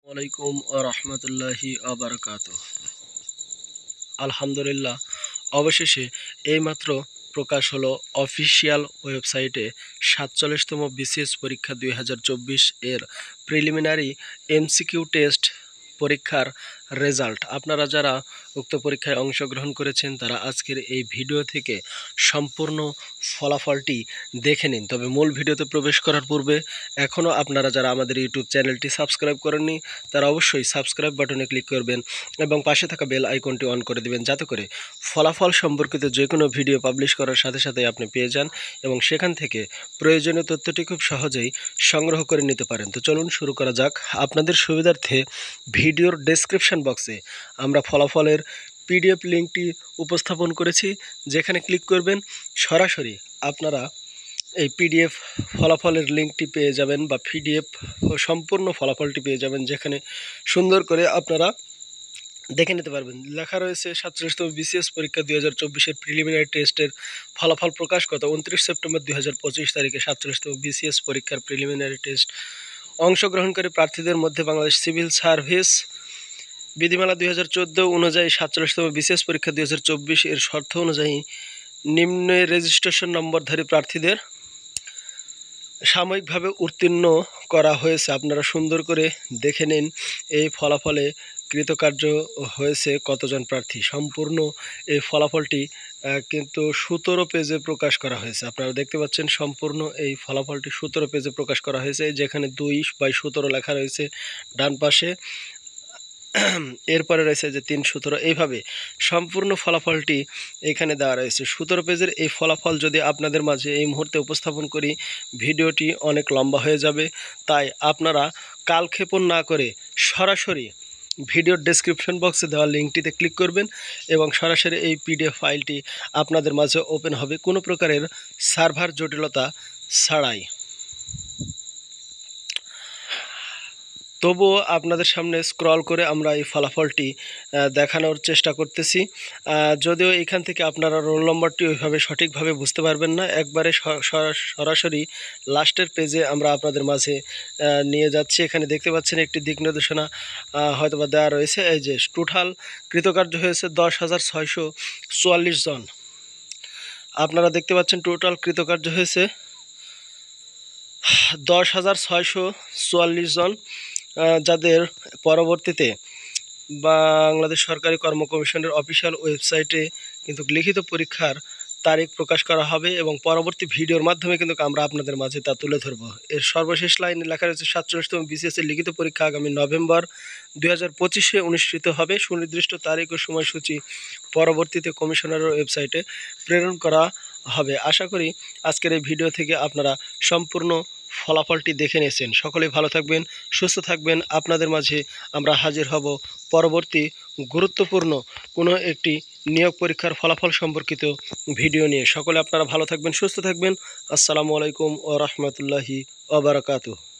ওয়ালাইকুম রহমতুল্লাহি আবরাকাতুহ। আলহামদুলিল্লাহ, অবশেষে এইমাত্র প্রকাশ হলো অফিসিয়াল ওয়েবসাইটে ৪৭তম বিসিএস পরীক্ষা ২০২৪ এর প্রিলিমিনারি এমসিকিউ টেস্ট পরীক্ষার রেজাল্ট। আপনারা যারা উক্ত পরীক্ষায় অংশগ্রহণ করেছেন তারা আজকের এই ভিডিও থেকে সম্পূর্ণ ফলাফলটি দেখে নিন। তবে মূল ভিডিওতে প্রবেশ করার পূর্বে এখনও আপনারা যারা আমাদের ইউটিউব চ্যানেলটি সাবস্ক্রাইব করেননি তারা অবশ্যই সাবস্ক্রাইব বাটনে ক্লিক করবেন এবং পাশে থাকা বেল আইকনটি অন করে দেবেন, যাতে করে ফলাফল সম্পর্কিত যে কোনো ভিডিও পাবলিশ করার সাথে সাথে আপনি পেয়ে যান এবং সেখান থেকে প্রয়োজনীয় তথ্যটি খুব সহজেই সংগ্রহ করে নিতে পারেন। তো চলুন শুরু করা যাক। আপনাদের সুবিধার্থে ভিডিওর ডেসক্রিপশন বক্সে আমরা ফলাফলের পিডিএফ লিঙ্কটি উপস্থাপন করেছি, যেখানে ক্লিক করবেন সরাসরি আপনারা এই পিডিএফ ফলাফলের লিঙ্কটি পেয়ে যাবেন বা পিডিএফ সম্পূর্ণ ফলাফলটি পেয়ে যাবেন, যেখানে সুন্দর করে আপনারা দেখে নিতে পারবেন। লেখা রয়েছে ৪৭তম বিসিএস পরীক্ষা ২০২৪-এর প্রিলিমিনারি টেস্টের ফলাফল প্রকাশ কত ২৯ সেপ্টেম্বর ২০২৫ তারিখে ৪৭তম বিসিএস পরীক্ষার প্রিলিমিনারি টেস্ট অংশগ্রহণকারী প্রার্থীদের মধ্যে বাংলাদেশ সিভিল সার্ভিস বিধিমালা ২০১৪ অনুযায়ী ৪৭তম বিসিএস পরীক্ষা ২০২৪ এর শর্ত অনুযায়ী নিম্নে রেজিস্ট্রেশন নম্বরধারী প্রার্থীদের সাময়িকভাবে উত্তীর্ণ করা হয়েছে। আপনারা সুন্দর করে দেখে নিন এই ফলাফলে কৃতকার্য হয়েছে কতজন প্রার্থী। সম্পূর্ণ এই ফলাফলটি কিন্তু ১৭ পেজে প্রকাশ করা হয়েছে। আপনারা দেখতে পাচ্ছেন সম্পূর্ণ এই ফলাফলটি ১৭ পেজে প্রকাশ করা হয়েছে, যেখানে ২/১৭ লেখা রয়েছে ডান পাশে, এরপরে রয়েছে যে ৩/১৭, এইভাবে সম্পূর্ণ ফলাফলটি এখানে দেওয়া রয়েছে। ১৭ পেজের এই ফলাফল যদি আপনাদের মাঝে এই মুহূর্তে উপস্থাপন করি, ভিডিওটি অনেক লম্বা হয়ে যাবে। তাই আপনারা কালক্ষেপণ না করে সরাসরি ভিডিওর ডেসক্রিপশন বক্সে দেওয়া লিঙ্কটিতে ক্লিক করবেন এবং সরাসরি এই পিডিএফ ফাইলটি আপনাদের মাঝে ওপেন হবে, কোনো প্রকারের সার্ভার জটিলতা ছাড়াই। তবুও আপনাদের সামনে স্ক্রল করে আমরা এই ফলাফলটি দেখানোর চেষ্টা করতেছি। যদিও এখান থেকে আপনারা রোল নম্বরটি ওইভাবে সঠিকভাবে বুঝতে পারবেন না, একবারে সরাসরি লাস্টের পেজে আমরা আপনাদের মাঝে নিয়ে যাচ্ছি। এখানে দেখতে পাচ্ছেন একটি দিক নির্দেশনা হয়তোবা দেওয়া রয়েছে। এই যে টোটাল কৃতকার্য হয়েছে ১০,৬৪৪ জন। আপনারা দেখতে পাচ্ছেন টোটাল কৃতকার্য হয়েছে ১০,৬৪৪ জন, যাদের পরবর্তীতে বাংলাদেশ সরকারি কর্ম কমিশনের অফিসিয়াল ওয়েবসাইটে কিন্তু লিখিত পরীক্ষার তারিখ প্রকাশ করা হবে এবং পরবর্তী ভিডিওর মাধ্যমে কিন্তু আমরা আপনাদের মাঝে তা তুলে ধরব। এর সর্বশেষ লাইনে লেখা রয়েছে ৪৭তম বিসিএস এর লিখিত পরীক্ষা আগামী নভেম্বর ২০২৫-এ অনুষ্ঠিত হবে। সুনির্দিষ্ট তারিখ ও সময়সূচি পরবর্তীতে কমিশনারের ওয়েবসাইটে প্রেরণ করা হবে। আশা করি আজকের এই ভিডিও থেকে আপনারা সম্পূর্ণ ফলাফলটি দেখে নিয়েছেন। সকলেই ভালো থাকবেন, সুস্থ থাকবেন। আপনাদের মাঝে আমরা হাজির হব পরবর্তী গুরুত্বপূর্ণ কোনো একটি নিয়োগ পরীক্ষার ফলাফল সম্পর্কিত ভিডিও নিয়ে। সকলে আপনারা ভালো থাকবেন, সুস্থ থাকবেন। আসসালামু আলাইকুম ওয়া রাহমাতুল্লাহি ওয়া বারাকাতুহু।